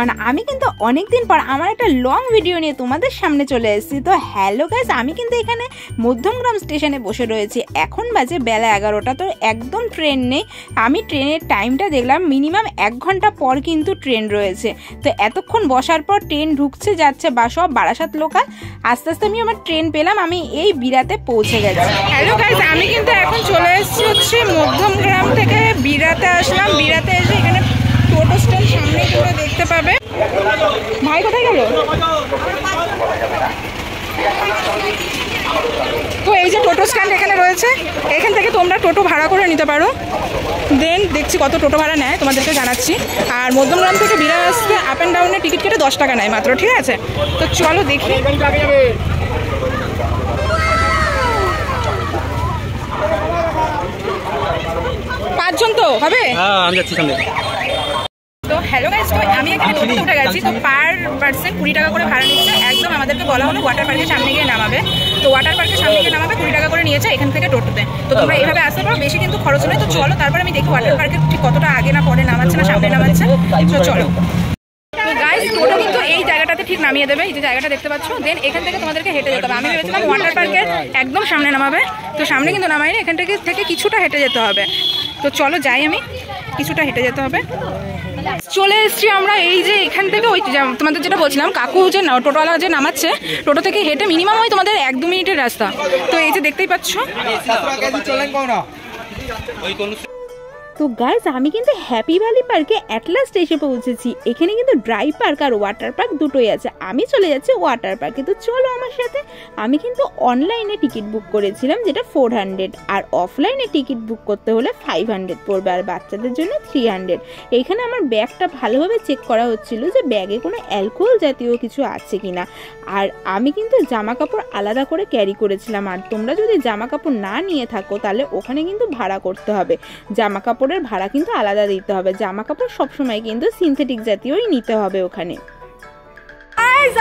Everyone, আমি কিন্তু অনেকদিন পর আমার একটা লং ভিডিও নিয়ে তোমাদের সামনে চলে এসেছি। তো হ্যালো গাইস, আমি কিন্তু এখানে মধ্যমগ্রাম স্টেশনে বসে রয়েছি। এখন বাজে বেলা 11টা। তো একদম ট্রেন নেই। আমি ট্রেনের টাইমটা দেখলাম, মিনিমাম 1 ঘন্টা পর কিন্তু ট্রেন রয়েছে। তো এতক্ষণ বসার পর ট্রেন ঢুকছে যাচ্ছে বা সব বারাসাত লোকাল। আস্তে আস্তে আমি আমার ট্রেন পেলাম, আমি এই বিরাতে পৌঁছে গেছি। হ্যালো গাইস, আমি কিন্তু এখন চলে এসেছি হচ্ছে মধ্যমগ্রাম থেকে বিরাতে আসলাম। বিরাতে এসে এখানে টোটো স্ট্যান্ড সামনে তোমরা দেখতে পাবে। ভাই কোথায় গেল? তো এই যে টোটো স্ট্যান্ড এখানে রয়েছে, এখান থেকে তোমরা টোটো ভাড়া করে নিতে পারো। দেন দেখছি কত টোটো ভাড়া নেয় তোমাদেরকে জানাচ্ছি। আর মধ্যমগ্রাম থেকে বিরাট আসতে আপ অ্যান্ড ডাউনের টিকিট কেটে 10 টাকা নেয় মাত্র, ঠিক আছে? তো চলো দেখি। 5 জন তো হবে? হ্যাঁ, আমি যাচ্ছি সামনে। তো হ্যালো গাইস, তো আমি এখানে টোটো উঠে গেছি। তো পার পার্সন 20 টাকা করে ভাড়া নিচ্ছে। একদম আমাদেরকে বলা হলো ওয়াটার পার্কের সামনে গিয়ে নামাবে। তো ওয়াটার পার্কের সামনে গিয়ে নামাবে, 20 টাকা করে নিয়েছে এখান থেকে টোটোতে। তো তোমরা এইভাবে আসতে পারো, বেশি কিন্তু খরচ নেই। তো চলো তারপর আমি দেখি ওয়াটার পার্কের ঠিক কতটা আগে না পরে নামাচ্ছে না সামনে নামাচ্ছে। তো চলো। তো গাইস, টোটো কিন্তু এই জায়গাটাতে ঠিক নামিয়ে দেবে, এই যে জায়গাটা দেখতে পাচ্ছ। দেন এখান থেকে তোমাদেরকে হেঁটে যেতে হবে। আমি ভেবেছিলাম ওয়াটার পার্কের একদম সামনে নামাবে, তো সামনে কিন্তু নামায়নি। এখান থেকে কিছুটা হেঁটে যেতে হবে। তো চলো যাই, আমি কিছুটা হেঁটে যেতে হবে। চলে এসছি আমরা এই যে এখান থেকে, ওই তোমাদের যেটা বলছিলাম কাকু যে টোটোওয়ালা যে নামাচ্ছে, টোটো থেকে হেঁটে মিনিমাম ওই তোমাদের 1-2 মিনিটের রাস্তা। তো এই যে দেখতেই পাচ্ছ। তো গাইস, আমি কিন্তু হ্যাপি ভ্যালি পার্কে অ্যাট লাস্ট এসে পৌঁছেছি। এখানে কিন্তু ড্রাই পার্ক আর ওয়াটার পার্ক দুটোই আছে। আমি চলে যাচ্ছি ওয়াটার পার্কে। তো চলো আমার সাথে। আমি কিন্তু অনলাইনে টিকিট বুক করেছিলাম, যেটা 400, আর অফলাইনে টিকিট বুক করতে হলে 500 পড়বে, আর বাচ্চাদের জন্য 300। এখানে আমার ব্যাগটা ভালোভাবে চেক করা হচ্ছিল যে ব্যাগে কোনো অ্যালকোহল জাতীয় কিছু আছে কিনা। আর আমি কিন্তু জামা কাপড় আলাদা করে ক্যারি করেছিলাম। আর তোমরা যদি জামা কাপড় না নিয়ে থাকো তাহলে ওখানে কিন্তু ভাড়া করতে হবে। জামা কাপড়ের ভাড়া কিন্তু আলাদা দিতে হবে। জামা কাপড় সবসময় কিন্তু সিনথেটিক জাতীয়ই নিতে হবে ওখানে।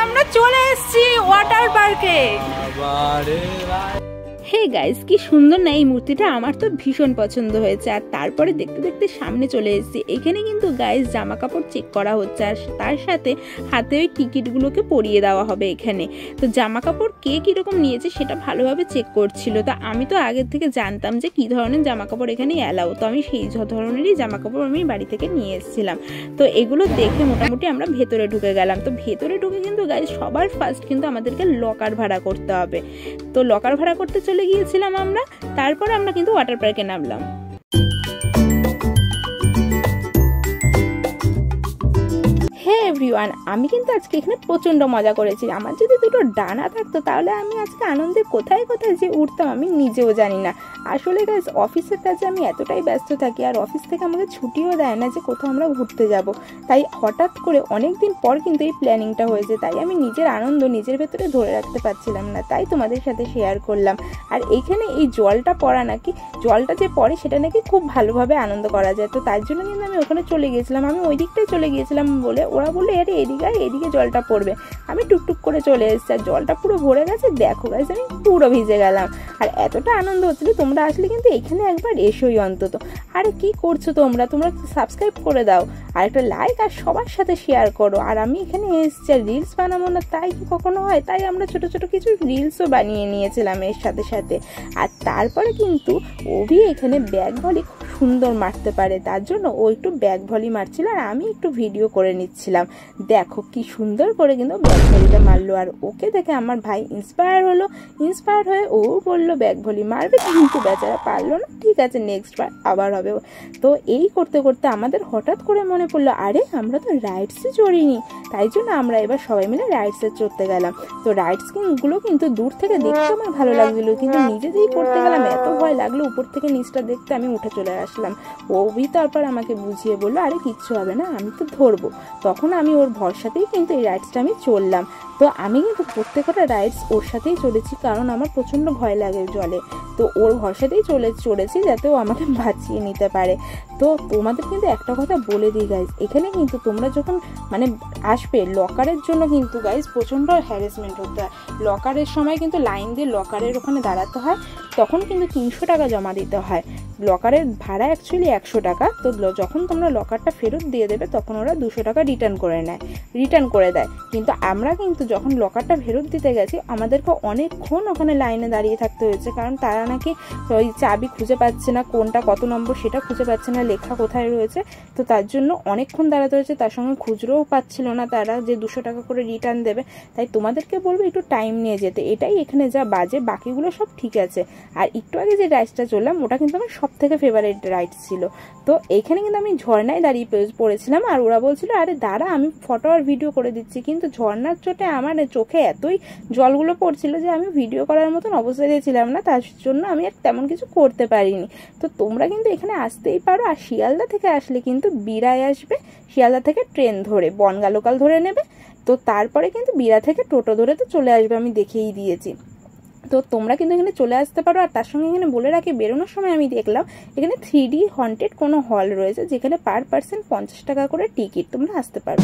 আমরা চলে এসেছি ওয়াটার পার্কে। হে গাইস, কি সুন্দর না এই মূর্তিটা, আমার তো ভীষণ পছন্দ হয়েছে। আর তারপরে দেখতে দেখতে সামনে চলে এসেছি। এখানে কিন্তু গাইস জামা কাপড় চেক করা হচ্ছে, আর তার সাথে হাতে ওই টিকিটগুলোকে পরিয়ে দেওয়া হবে এখানে। তো জামা কাপড় কে কীরকম নিয়েছে সেটা ভালোভাবে চেক করছিল। তো আমি তো আগের থেকে জানতাম যে কী ধরনের জামা কাপড় এখানে অ্যালাউ। তো আমি সেই ধরনেরই জামা কাপড় আমি বাড়ি থেকে নিয়ে এসেছিলাম। তো এগুলো দেখে মোটামুটি আমরা ভেতরে ঢুকে গেলাম। তো ভেতরে ঢুকে কিন্তু গাইস সবার ফার্স্ট কিন্তু আমাদেরকে লকার ভাড়া করতে হবে। তো লকার ভাড়া করতে চলে গিয়েছিলাম আমরা। তারপর আমরা কিন্তু ওয়াটার পার্কে নামলাম। হে এভরিওয়ান, আমি কিন্তু আজকে এখানে প্রচণ্ড মজা করেছি। আমার যদি দুটো ডানা থাকতো তাহলে আমি আজকে আনন্দে কোথায় কোথায় যে উঠতাম আমি নিজেও জানি না। আসলে গাইস, অফিসের কাজে আমি এতটাই ব্যস্ত থাকি, আর অফিস থেকে আমাকে ছুটিও দেয় না যে কোথাও আমরা ঘুরতে যাব। তাই হঠাৎ করে অনেক দিন পর কিন্তু এই প্ল্যানিংটা হয়েছে। তাই আমি নিজের আনন্দ নিজের ভেতরে ধরে রাখতে পারছিলাম না, তাই তোমাদের সাথে শেয়ার করলাম। আর এইখানে এই জলটা পড়া নাকি, জলটা যে পড়ে সেটা নাকি খুব ভালোভাবে আনন্দ করা যায়। তো তার জন্য কিন্তু আমি ওখানে চলে গিয়েছিলাম। আমি ওই দিকটাই চলে গিয়েছিলাম বলে ওরা বললো আরে এদিকে আর এদিকে জলটা পড়বে। আমি টুকটুক করে চলে এসেছি, আর জলটা পুরো ভরে গেছে। দেখো গাইস, আমি পুরো ভিজে গেলাম। আর এতটা আনন্দ হচ্ছিল, তোমরা আসলে কিন্তু এখানে একবার এসোই অন্তত। আরে কি করছো তোমরা সাবস্ক্রাইব করে দাও, আর একটা লাইক আর সবার সাথে শেয়ার করো। আর আমি এখানে এসেছি, আর রিলস বানাবো না তাই কি কখনো হয়? তাই আমরা ছোট ছোট কিছু রিলসও বানিয়ে নিয়েছিলাম এর সাথে সাথে। আর তারপরে কিন্তু অভি এখানে ব্যাগ ভলি খুব সুন্দর মারতে পারে, তার জন্য ও একটু ব্যাগ ভলি মারছিল, আর আমি একটু ভিডিও করে নিচ্ছিলাম। দেখো কি সুন্দর করে কিন্তু ব্যাগ ভলিটা মারলো। আর ওকে দেখে আমার ভাই ইন্সপায়ার হয়ে ও বললো ব্যাগ ভলি মারবে, কিন্তু বেচারা পারলো না। ঠিক আছে, নেক্সট বার আবার হবে। তো এই করতে করতে আমাদের হঠাৎ করে মনে পড়লো আরে আমরা তো রাইডসে চড়িনি। তাই জন্য আমরা এবার সবাই মিলে রাইডসে চড়তে গেলাম। তো রাইডসগুলো কিন্তু দূর থেকে দেখতে আমার ভালো লাগছিলো, কিন্তু নিজে যেই করতে গেলাম এত ভয় লাগলো উপর থেকে নিচটা দেখতে, আমি উঠে চলে আসলাম। ওই তারপর আমাকে বুঝিয়ে বললো আরে কিচ্ছু হবে না, আমি তো ধরবো। তখন আমি ওর ভরসাতেই কিন্তু এই রাইডসটা আমি চললাম। তো আমি কিন্তু প্রত্যেকটা রাইডস ওর সাথেই চলেছি, কারণ আমার প্রচণ্ড ভয় লাগে জলে। তো ওর সাথেই চড়েছি যাতে ও আমাকে বাঁচিয়ে নিতে পারে। তো তোমাদের কিন্তু একটা কথা বলে দিই গাইজ, এখানে কিন্তু তোমরা যখন মানে আসবে লকারের জন্য কিন্তু গাইজ প্রচণ্ড হ্যারাসমেন্ট হতে হয়। লকারের সময় কিন্তু লাইন দিয়ে লকারের ওখানে দাঁড়াতে হয়, তখন কিন্তু 300 টাকা জমা দিতে হয়। লকারের ভাড়া অ্যাকচুয়ালি 100 টাকা। তো যখন তোমরা লকারটা ফেরত দিয়ে দেবে তখন ওরা 200 টাকা রিটার্ন করে দেয়। কিন্তু আমরা কিন্তু যখন লকারটা ফেরত দিতে গেছি আমাদেরকে অনেকক্ষণ ওখানে লাইনে দাঁড়িয়ে থাকতে হয়েছে, কারণ তারা নাকি ওই চাবি খুঁজে পাচ্ছে না, কোনটা কত নম্বর সেটা খুঁজে পাচ্ছে না, লেখা কোথায় রয়েছে। তো তার জন্য অনেকক্ষণ দাঁড়াতে হয়েছে। তার সঙ্গে খুচরোও পাচ্ছিল না তারা যে 200 টাকা করে রিটার্ন দেবে। তাই তোমাদেরকে বলবো একটু টাইম নিয়ে যেতে, এটাই এখানে যা বাজে, বাকিগুলো সব ঠিক আছে। আর একটু আগে যে রাইডসটা চললাম ওটা কিন্তু আমার সব থেকে ফেভারিট রাইড ছিল। তো এইখানে কিন্তু আমি ঝর্ণায় দাঁড়িয়ে পড়েছিলাম, আর ওরা বলছিল আরে দাঁড়া আমি ফটো আর ভিডিও করে দিচ্ছি, কিন্তু ঝর্ণার চোটে আমার চোখে এতই জলগুলো পড়ছিল যে আমি ভিডিও করার মতন অবস্থায় ছিলাম না, তার জন্য আমি আর তেমন কিছু করতে পারিনি। তো তোমরা কিন্তু এখানে আসতেই পারো। আর শিয়ালদা থেকে আসলে কিন্তু বিরায় আসবে, শিয়ালদা থেকে ট্রেন ধরে বনগা লোকাল ধরে নেবে। তো তারপরে কিন্তু বিরা থেকে টোটো ধরে তো চলে আসবে, আমি দেখেই দিয়েছি। তো তোমরা কিন্তু এখানে চলে আসতে পারো। আর তার সঙ্গে এখানে বলে রাখি, বেরোনোর সময় আমি দেখলাম এখানে 3D হন্টেড কোনো হল রয়েছে, যেখানে পার পার্সন 50 টাকা করে টিকিট, তোমরা আসতে পারো।